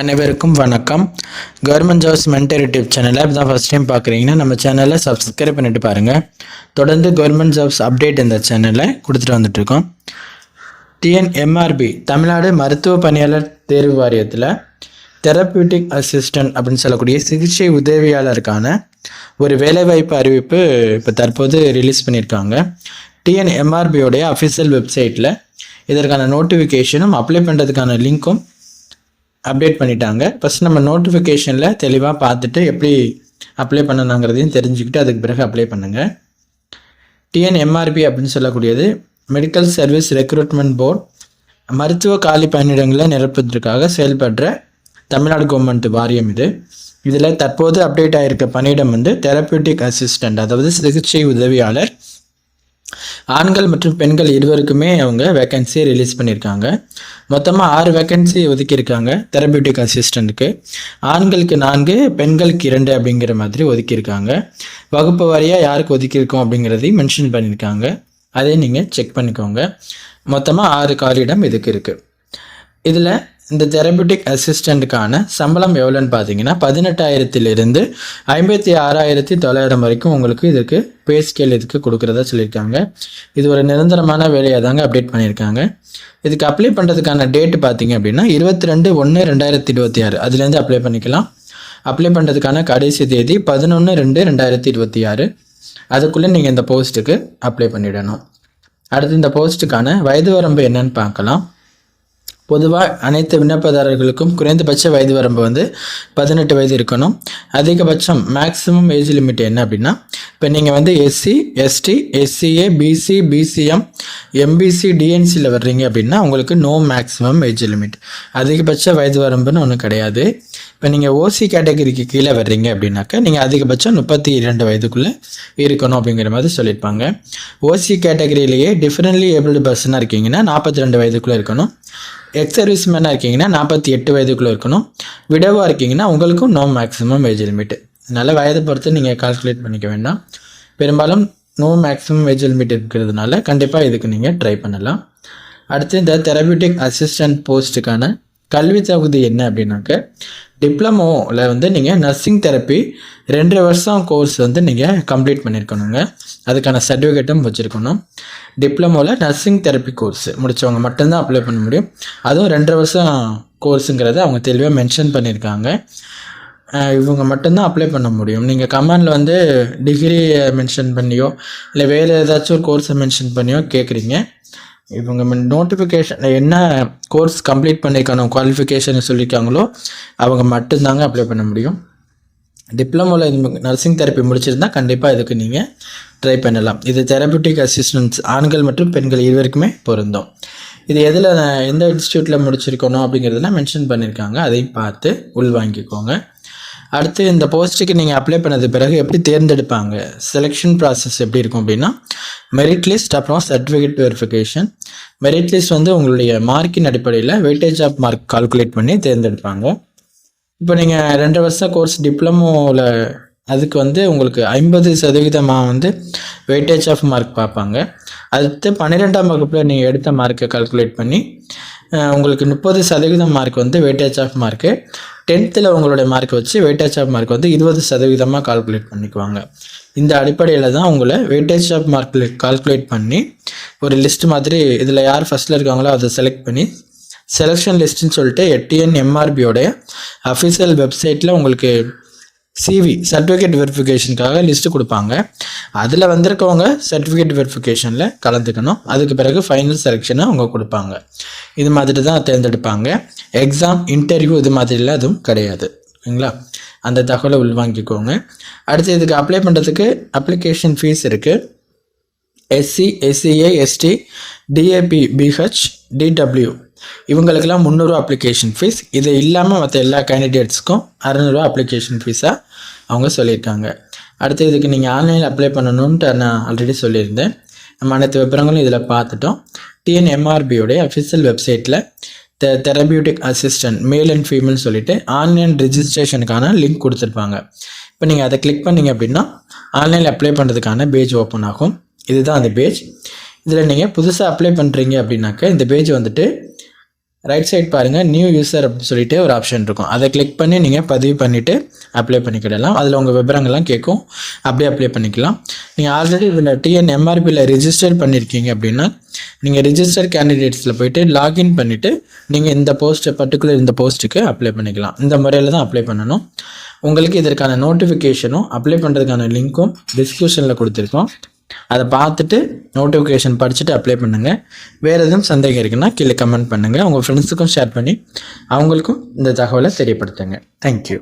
அனைவருக்கும் வணக்கம். Government jobs mentor YouTube சேனலை இப்போ தான் ஃபஸ்ட் டைம் பார்க்குறீங்கன்னா நம்ம சேனலை சப்ஸ்கிரைப் பண்ணிட்டு பாருங்கள். தொடர்ந்து கவர்மெண்ட் ஜாப்ஸ் அப்டேட் இந்த சேனலில் கொடுத்துட்டு வந்துட்டுருக்கோம். டிஎன்எம்ஆர்பி தமிழ்நாடு மருத்துவ பணியாளர் தேர்வு வாரியத்தில் தெரப்பியூட்டிக் அசிஸ்டன்ட் அப்படின்னு சொல்லக்கூடிய சிகிச்சை உதவியாளருக்கான ஒரு வேலைவாய்ப்பு அறிவிப்பு இப்போ தற்போது ரிலீஸ் பண்ணியிருக்காங்க. டிஎன்எம்ஆர்பியோடைய அஃபிஷியல் வெப்சைட்டில் இதற்கான நோட்டிஃபிகேஷனும் அப்ளை பண்ணுறதுக்கான லிங்க்கும் அப்டேட் பண்ணிட்டாங்க. ஃபஸ்ட் நம்ம நோட்டிஃபிகேஷனில் தெளிவாக பார்த்துட்டு எப்படி அப்ளை பண்ணணுங்கிறதையும் தெரிஞ்சுக்கிட்டு அதுக்கு பிறகு அப்ளை பண்ணுங்கள். டிஎன்எம்ஆர்பி அப்படின்னு சொல்லக்கூடியது மெடிக்கல் சர்வீஸ் ரெக்ரூட்மெண்ட் போர்ட் மருத்துவ காலி பணியிடங்களை நிரப்புவதற்காக செயல்படுற தமிழ்நாடு கவர்மெண்ட் வாரியம் இது. இதில் தற்போது அப்டேட் ஆகிருக்க பணியிடம் தெரப்பியூட்டிக் அசிஸ்டண்ட், அதாவது சிகிச்சை உதவியாளர். ஆண்கள் மற்றும் பெண்கள் இருவருக்குமே அவங்க வேக்கன்சி ரிலீஸ் பண்ணியிருக்காங்க. மொத்தமாக 6 வேக்கன்சி ஒதுக்கியிருக்காங்க தெரப்பியூட்டிக் அசிஸ்டண்ட்டுக்கு. ஆண்களுக்கு 4, பெண்களுக்கு 2 அப்படிங்கிற மாதிரி ஒதுக்கியிருக்காங்க. வகுப்பு வாரியாக யாருக்கு ஒதுக்கியிருக்கோம் அப்படிங்கிறதையும் மென்ஷன் பண்ணியிருக்காங்க. அதை நீங்கள் செக் பண்ணிக்கோங்க. மொத்தமாக 6 காலியிடம் இதுக்கு இருக்குது. இதில் இந்த தெரப்பியூட்டிக் அசிஸ்டண்ட்டுக்கான சம்பளம் எவ்வளோன்னு பார்த்தீங்கன்னா 18,000 56,900 வரைக்கும் உங்களுக்கு இதுக்கு பே ஸ்கேல் இதுக்கு கொடுக்குறதா சொல்லியிருக்காங்க. இது ஒரு நிரந்தரமான வேலையாக தாங்க அப்டேட் பண்ணியிருக்காங்க. இதுக்கு அப்ளை பண்ணுறதுக்கான டேட்டு பார்த்தீங்க அப்படின்னா 22/1/2026 அதுலேருந்து அப்ளை பண்ணிக்கலாம். அப்ளை பண்ணுறதுக்கான கடைசி தேதி 11/2/2026. அதுக்குள்ளே நீங்கள் இந்த போஸ்ட்டுக்கு அப்ளை பண்ணிடணும். அடுத்து இந்த போஸ்ட்டுக்கான வயது வரம்பு என்னன்னு பார்க்கலாம். பொதுவாக அனைத்து விண்ணப்பதாரர்களுக்கும் குறைந்தபட்ச வயது வரம்பு 18 வயது இருக்கணும். அதிகபட்சம் மேக்ஸிமம் ஏஜ் லிமிட் என்ன அப்படின்னா, இப்போ நீங்கள் SC, ST, SCA, BC, BCM, MBC, டிஎன்சியில் வர்றீங்க அப்படின்னா உங்களுக்கு நோ மேக்ஸிமம் ஏஜ் லிமிட். அதிகபட்ச வயது வரம்புன்னு ஒன்றும் கிடையாது. இப்போ நீங்கள் ஓசி கேட்டகரிக்கு கீழே வர்றீங்க அப்படின்னாக்கா நீங்கள் அதிகபட்சம் 32 வயதுக்குள்ளே இருக்கணும் அப்படிங்கிற மாதிரி சொல்லியிருப்பாங்க. ஓசி கேட்டகரியிலேயே டிஃபரெண்ட்லி ஏபிள்டு பர்சனாக இருக்கீங்கன்னா 42 வயதுக்குள்ளே இருக்கணும். எக்ஸ் சர்வீஸ் மேனாக இருக்கீங்கன்னா 48 வயதுக்குள்ளே இருக்கணும். விடவாக இருக்கீங்கன்னா உங்களுக்கும் நோ மேக்ஸிமம் ஏஜ் லிமிட். அதனால் வயதை பொறுத்து நீங்கள் கால்குலேட் பண்ணிக்க வேண்டாம். பெரும்பாலும் நோ மேக்ஸிமம் ஏஜ் லிமிட் இருக்கிறதுனால கண்டிப்பாக இதுக்கு நீங்கள் ட்ரை பண்ணலாம். அடுத்து இந்த தெரப்பியூட்டிக் அசிஸ்டன்ட் போஸ்ட்டுக்கான கல்வி தகுதி என்ன அப்படின்னாக்க, டிப்ளமோவில் நீங்கள் நர்சிங் தெரப்பி 2 வருஷம் கோர்ஸ் நீங்கள் கம்ப்ளீட் பண்ணியிருக்கணுங்க. அதுக்கான சர்டிஃபிகேட்டும் வச்சுருக்கணும். டிப்ளமோவில் நர்சிங் தெரப்பி கோர்ஸ் முடித்தவங்க மட்டும்தான் அப்ளை பண்ண முடியும். அதுவும் 2 வருஷம் கோர்ஸுங்கிறத அவங்க தெளிவாக மென்ஷன் பண்ணியிருக்காங்க. இவங்க மட்டும்தான் அப்ளை பண்ண முடியும். நீங்கள் கமெண்டில் டிகிரி மென்ஷன் பண்ணியோ இல்லை வேறு ஏதாச்சும் ஒரு கோர்ஸை மென்ஷன் பண்ணியோ கேட்குறீங்க. இவங்க நோட்டிஃபிகேஷன் என்ன கோர்ஸ் கம்ப்ளீட் பண்ணியிருக்கணும் குவாலிஃபிகேஷன் சொல்லியிருக்காங்களோ அவங்க மட்டும்தாங்க அப்ளை பண்ண முடியும். டிப்ளமோவில் இது நர்சிங் தெரப்பி முடிச்சிருந்தால் கண்டிப்பாக இதுக்கு நீங்கள் ட்ரை பண்ணலாம். இது தெரப்பியூட்டிக் அசிஸ்டன்ஸ் ஆண்கள் மற்றும் பெண்கள் இருவருக்குமே பொருந்தும். இது எதில் எந்த இன்ஸ்டியூட்டில் முடிச்சிருக்கணும் அப்படிங்கிறதெல்லாம் மென்ஷன் பண்ணியிருக்காங்க. அதையும் பார்த்து உள்வாங்கிக்கோங்க. அடுத்து இந்த போஸ்ட்டுக்கு நீங்கள் அப்ளை பண்ணது பிறகு எப்படி தேர்ந்தெடுப்பாங்க, செலெக்ஷன் ப்ராசஸ் எப்படி இருக்கும் அப்படின்னா, மெரிட் லிஸ்ட் அப்புறம் சர்டிஃபிகேட் வெரிஃபிகேஷன். மெரிட் லிஸ்ட் உங்களுடைய மார்க்கின் அடிப்படையில் வெயிட்டேஜ் ஆஃப் மார்க் கால்குலேட் பண்ணி தேர்ந்தெடுப்பாங்க. இப்போ நீங்கள் 2 வருஷம் கோர்ஸ் டிப்ளமோவில் அதுக்கு உங்களுக்கு 50% வெயிட்டேஜ் ஆஃப் மார்க் பார்ப்பாங்க. அடுத்து 12ஆம் வகுப்பில் நீங்கள் எடுத்த மார்க்கை கால்குலேட் பண்ணி உங்களுக்கு 30% mark weightage of mark. 10th உங்களுடைய மார்க் வச்சு வெயிட்டேஜ் ஆஃப் மார்க் 20% கால்குலேட் பண்ணிக்குவாங்க. இந்த அடிப்படையில் தான் உங்களை வெயிட்டேஜ் ஆஃப் மார்க் கால்குலேட் பண்ணி ஒரு லிஸ்ட் மாதிரி இதில் யார் ஃபஸ்ட்டில் இருக்காங்களோ அதை செலக்ட் பண்ணி செலெக்ஷன் லிஸ்ட்டுன்னு சொல்லிட்டு டிஎன்எம்ஆர்பியோடைய அஃபிஷியல் வெப்சைட்டில் உங்களுக்கு சிவி சர்டிஃபிகேட் வெரிஃபிகேஷனுக்காக லிஸ்ட்டு கொடுப்பாங்க. அதில் வந்திருக்கவங்க சர்டிஃபிகேட் வெரிஃபிகேஷனில் கலந்துக்கணும். அதுக்கு பிறகு ஃபைனல் செலெக்ஷனை அவங்க கொடுப்பாங்க. இது மாதிரி தான் தேர்ந்தெடுப்பாங்க. எக்ஸாம், இன்டர்வியூ இது மாதிரிலாம் எதுவும் கிடையாது. ஓகேங்களா? அந்த தகவலை உள்வாங்கிக்கோங்க. அடுத்து இதுக்கு அப்ளை பண்ணுறதுக்கு அப்ளிகேஷன் ஃபீஸ் இருக்குது. SC, SCA, ST, DAP, PH, DW இவங்களுக்கெல்லாம் 300 அப்ளிகேஷன் ஃபீஸ். இது இல்லாமல் மற்ற எல்லா கேண்டிடேட்ஸ்க்கும் 600 அப்ளிகேஷன் ஃபீஸாக அவங்க சொல்லியிருக்காங்க. அடுத்து இதுக்கு நீங்கள் ஆன்லைனில் அப்ளை பண்ணணுன்ட்டு நான் ஆல்ரெடி சொல்லியிருந்தேன். நம்ம அனைத்து விவரங்களும் இதில் பார்த்துட்டோம். டிஎன்எம்ஆர்பியோடைய அஃபிஷியல் வெப்சைட்டில் therapeutic assistant male and female சொல்லிவிட்டு ஆன்லைன் ரிஜிஸ்ட்ரேஷனுக்கான லிங்க் கொடுத்துருப்பாங்க. இப்போ நீங்கள் அதை கிளிக் பண்ணிங்க அப்படின்னா ஆன்லைனில் அப்ளை பண்ணுறதுக்கான பேஜ் ஓப்பன் ஆகும். இதுதான் அந்த பேஜ். இதில் நீங்கள் புதுசாக அப்ளை பண்ணுறீங்க அப்படின்னாக்க இந்த பேஜ் ரைட் சைட் பாருங்கள், நியூ யூசர் அப்படின்னு சொல்லிட்டு ஒரு ஆப்ஷன் இருக்கும். அதை கிளிக் பண்ணி நீங்கள் பதிவு பண்ணிவிட்டு அப்ளை பண்ணிக்கிடலாம். அதில் உங்கள் விவரங்கள்லாம் கேட்கும், அப்படியே அப்ளை பண்ணிக்கலாம். நீங்கள் ஆல்ரெடி இதில் டிஎன்எம்ஆர்பியில் ரிஜிஸ்டர் பண்ணியிருக்கீங்க அப்படின்னா நீங்கள் ரிஜிஸ்டர் கேண்டிடேட்ஸில் போய்ட்டு லாகின் பண்ணிவிட்டு நீங்கள் இந்த பர்டிகுலர் இந்த போஸ்ட்டுக்கு அப்ளை பண்ணிக்கலாம். இந்த முறையில் தான் அப்ளை பண்ணணும். உங்களுக்கு இதற்கான நோட்டிஃபிகேஷனும் அப்ளை பண்ணுறதுக்கான லிங்க்கும் டிஸ்கிரிப்ஷனில் கொடுத்துருக்கோம். அதை பார்த்துட்டு நோட்டிஃபிகேஷன் படிச்சுட்டு அப்ளை பண்ணுங்கள். வேறு எதுவும் சந்தேகம் இருக்குன்னா கீழே கமெண்ட் பண்ணுங்கள். உங்கள் ஃப்ரெண்ட்ஸுக்கும் ஷேர் பண்ணி அவங்களுக்கும் இந்த தகவலை தெரியப்படுத்துங்க. தேங்க்யூ.